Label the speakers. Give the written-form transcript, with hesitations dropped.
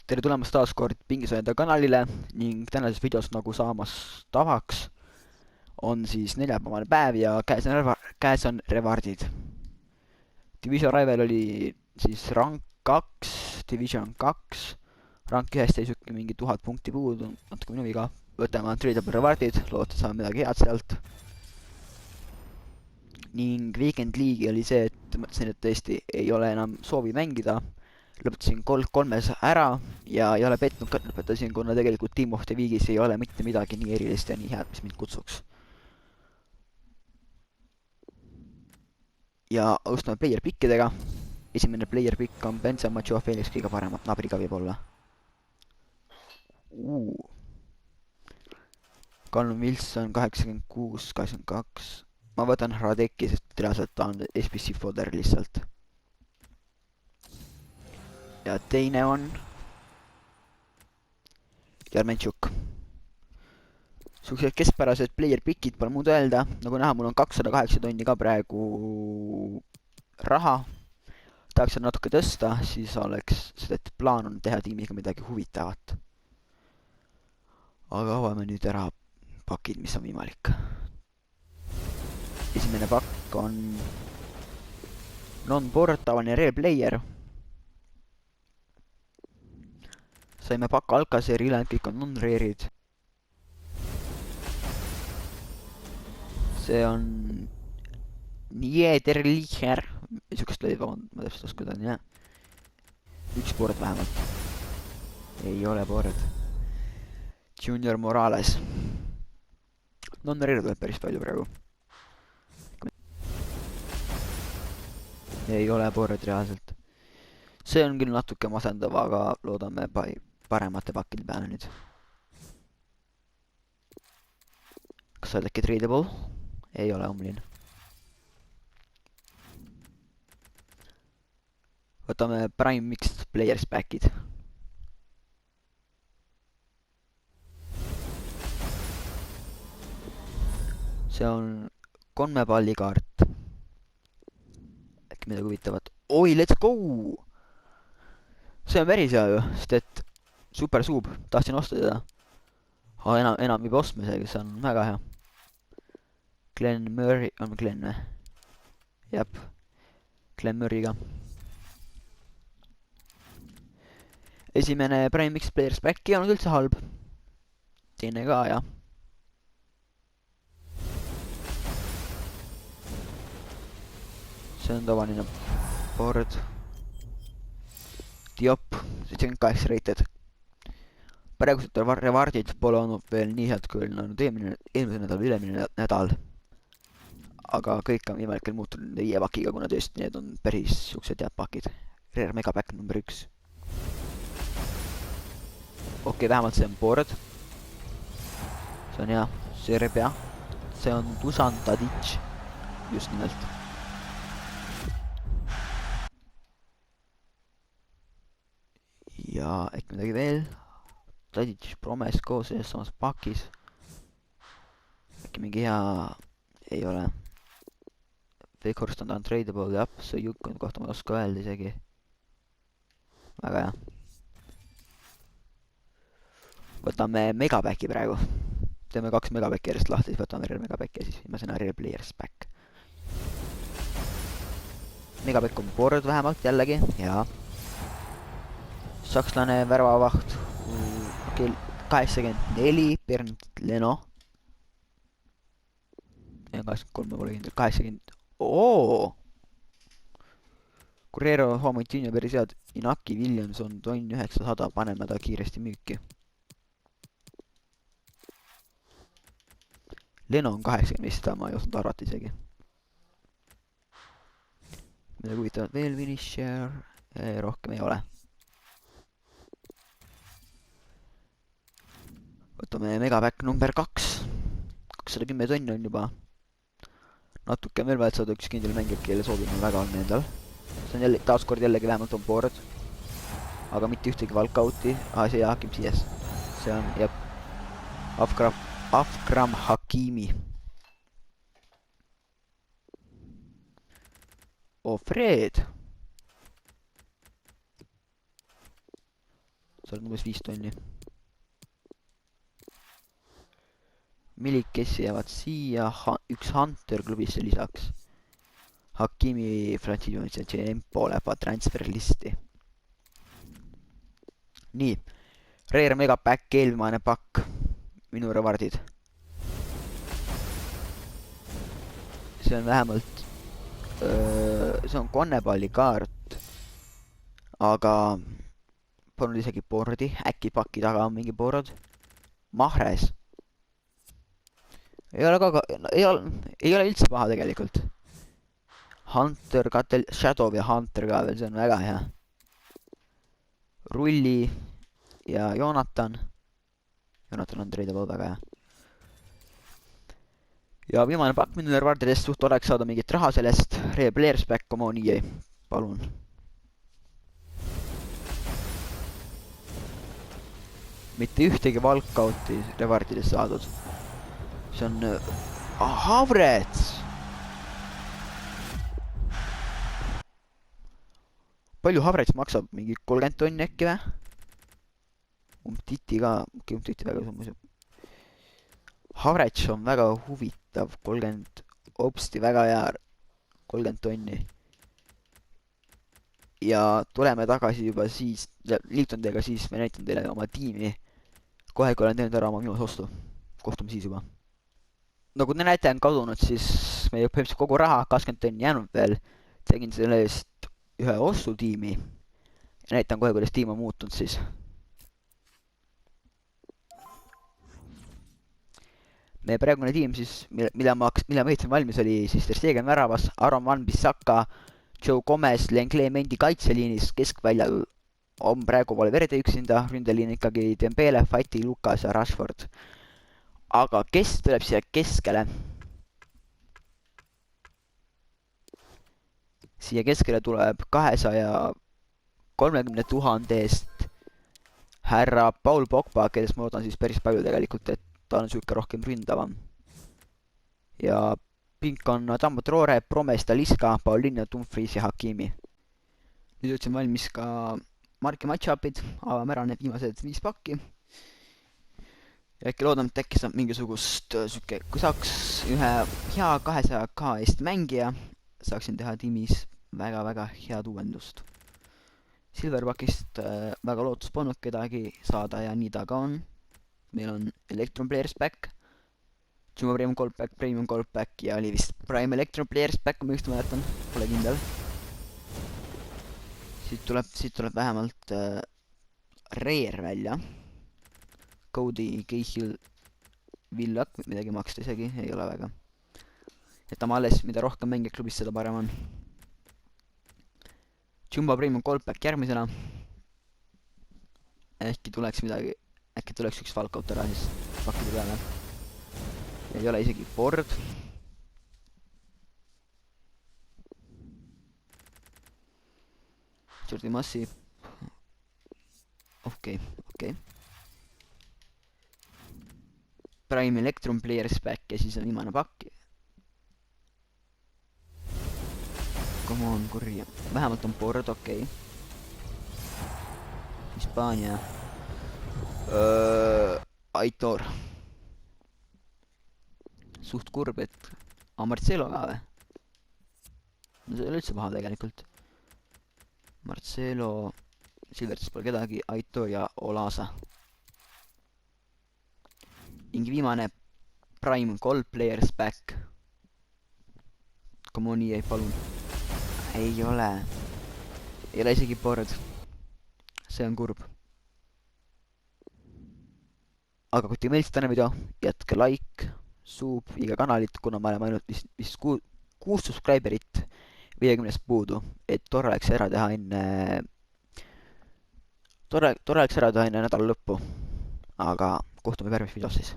Speaker 1: tere tulemast taas kord Pingisööda kanalile ning tänases videos, nagu saamas tavaks, on siis neljapäevane päev ja käes on rewardid. Division Rival oli siis rank 2, Division 2, rank 1 jäi siuke mingi 1000 punkti puudu, natuke minu viga. Võtame tradable rewardid, loodetavasti saame midagi head sealt. Ning Weekend League'i oli see, et mõtlesin, et tõesti ei ole enam soovi mängida. Lõpetasin Gold 3-s ära ja ei ole petnud ka lõpetasin, kuna tegelikult Team of the Week'is ei ole mitte midagi nii erilist ja nii head, mis mind kutsuks. Ja alustame player pickidega. Esimene player pick on Benzema, Joe Felix, kõige paremat naabriga võib-olla. Callum Wilson 86, 82. Ma võtan Hradeki, sest reaalselt ta on SBC fodder lihtsalt. Ja teine on Jarmenchuk. Suksed keskpärased player pickid, pole muud öelda. Nagu näha, mul on 208 tonni ka praegu raha. Tahaks seda natuke tõsta, siis oleks seda, et plaan on teha tiimiga midagi huvitavat. Aga avame nüüd ära pakid, mis on võimalik. Esimene pakk on non-board, tavaline rare player. Saime pakka Alcazari, ülejäänud kõik on non-rare'id. See on Niederlicher, niisugust lõi, ma täpselt oskan öelda, jah. Üks board vähemalt. Ei ole board. Junior Morales. Non-rare tuleb päris palju praegu. Ei ole board reaalselt. See on küll natuke masendav, aga loodame paremate pakkide peale nüüd. Kas sa oled äkki tradable? Ei ole omlin. Võtame Prime Mixed Players backid. See on konmepallikaart. Äkki midagi huvitavat. Oi, let's go! See on päris hea ju, sest et super suub, tahtsin osta teda. Aga enam juba ostmisega, see on väga hea. Glenn Murray, on Glenn või? Jep, Glenn Murray'ga. Esimene Prime Mix Players back'i on üldse halb. Teine ka, jah. See on tavaline board. Diop, 78 rated. Praegused rewardid pole olnud veel nii head kui olnud eelmise nädal või ülemine nädal. Aga kõik on võimalik veel muutunud 5 pakiga, kuna tõesti need on päris suksed head pakid. Rare Megapack number 1. Okei, vähemalt see on board. See on hea. Serbia. See on Dusan Tadic. Just nimelt. Ja äkki midagi veel. Tadic Promes koos selles samas pakis. Äkki mingi hea ei ole. Vekhorst on tradable, jah, see Jukon kohta ma ei oska öelda isegi. Väga hea. Võtame Megabacki praegu. Teeme 2 Megabacki järjest lahti, siis võtame rare Megabacki ja siis viimasena rare players back. Megaback on board vähemalt jällegi, jaa. Sakslane värvavaht. Okei, 84, Bernd Leno. 83 ma pole kindel, 80. Oo! Guerrero, Homotinho päris head. Inaki Williamson, tonn 900, paneme ta kiiresti müüki. Leno on 80, seda ma ei osanud arvata isegi. Midagi huvitavat veel, finisher. Rohkem ei ole. Võtame Megaback number 2. 210 tonni on juba. Natuke on veel vaja, et saada üks kindel mängijad, kelle soovib on väga olnud endal. See on jälle, taaskord jällegi vähemalt on board. Aga mitte ühtegi walkouti. See Hakim CS. See on, jep. Afkram Hakimi. Fred. sa oled umbes 5 tonni. Millikessi jäävad siia, üks Hunter klubisse lisaks. Hakimi Franchise Tempo läheb transfer listi. nii, Rare Megapack, eelviimane pakk, minu rewardid. see on vähemalt, see on Conneballi kaart, aga polnud isegi boardi, äkki paki taga on mingi board. Mahres. ei ole üldse paha tegelikult. Hunter, Shadow ja Hunter ka veel, see on väga hea. Rulli ja Jonathan on tradable, väga hea. ja viimane pakk minu rewardidest, suht oleks saada mingit raha sellest. Players back, come on, EA, palun. mitte ühtegi walkout'i rewardidest saadud. see on Havertz. palju Havertz maksab, mingi 30 tonni äkki või? Umtiti ka, Umtiti väga summas. Havertz on väga huvitav, 30, hopsti väga hea, 30 tonni. ja tuleme tagasi juba siis, liitun teiega siis, me näitan teile oma tiimi. kohe, kui olen teinud ära oma viimase ostu. kohtume siis juba. nagu te näete, on kadunud siis meie põhimõtteliselt kogu raha, 20 tonni jäänud veel. tegin selle eest ühe ostutiimi. ja näitan kohe, kuidas tiim on muutunud siis. meie praegune tiim siis, mille ma ehitasin valmis, oli siis Ter Stegen väravas, Aaron Wan-Bissaka, Joe Gomez, Lenglet Mendi kaitseliinis, keskväljal on praegu Valverde üksinda, ründeliin ikkagi Dembele, Fati, Lucas ja Rashford. aga kes tuleb siia keskele? siia keskele tuleb 230 000 eest härra Paul Pogba, kellest ma loodan siis päris palju tegelikult, et ta on siuke rohkem ründavam. ja pink on Adamo Traore, Promes, Talisca, Paulinho, Dumfries ja Hakimi. nüüd võtsin valmis ka marki match-up'id, avame ära need viimased 5 pakki. ja äkki loodan, et äkki saab mingisugust siuke, kui saaks ühe hea 200k eest mängija, saaksin teha tiimis väga-väga head uuendust. Silverbackist väga lootus polnud kedagi saada ja nii ta ka on. meil on Electron Players Back, Jumbo Premium Gold Back, Premium Gold Back ja oli vist Prime Electron Players Back, kui ma just mäletan, pole kindel. siit tuleb vähemalt Rare välja. Cody, Cahill, Villak, midagi maksta isegi, ei ole väga. jätame alles, mida rohkem mängijad klubis, seda parem on. Jumbo Premium Gold Back järgmisena. äkki tuleks midagi, äkki tuleks üks Falkout ära siis pakkide peale. ei ole isegi board. Jordi Massi. okei. Prime Electron Players Back ja siis on viimane pakk. Come on, kurja. vähemalt on board, okei. Hispaania. Aitor. suht kurb, et Marcelo ka või? no see ei ole üldse paha tegelikult. Marcelo, Silvertis pole kedagi, Aitor ja Olasa. ning viimane Prime Gold Players Back. Come on, EA, palun. ei ole isegi board. see on kurb. aga kui teile meeldis tänane video, jätke like, sub, iga kanalit, kuna ma olen ainult vist 6 subscriberit 50 puudu, et tore oleks ära teha enne nädala lõppu. aga kohtume järgmises videos siis.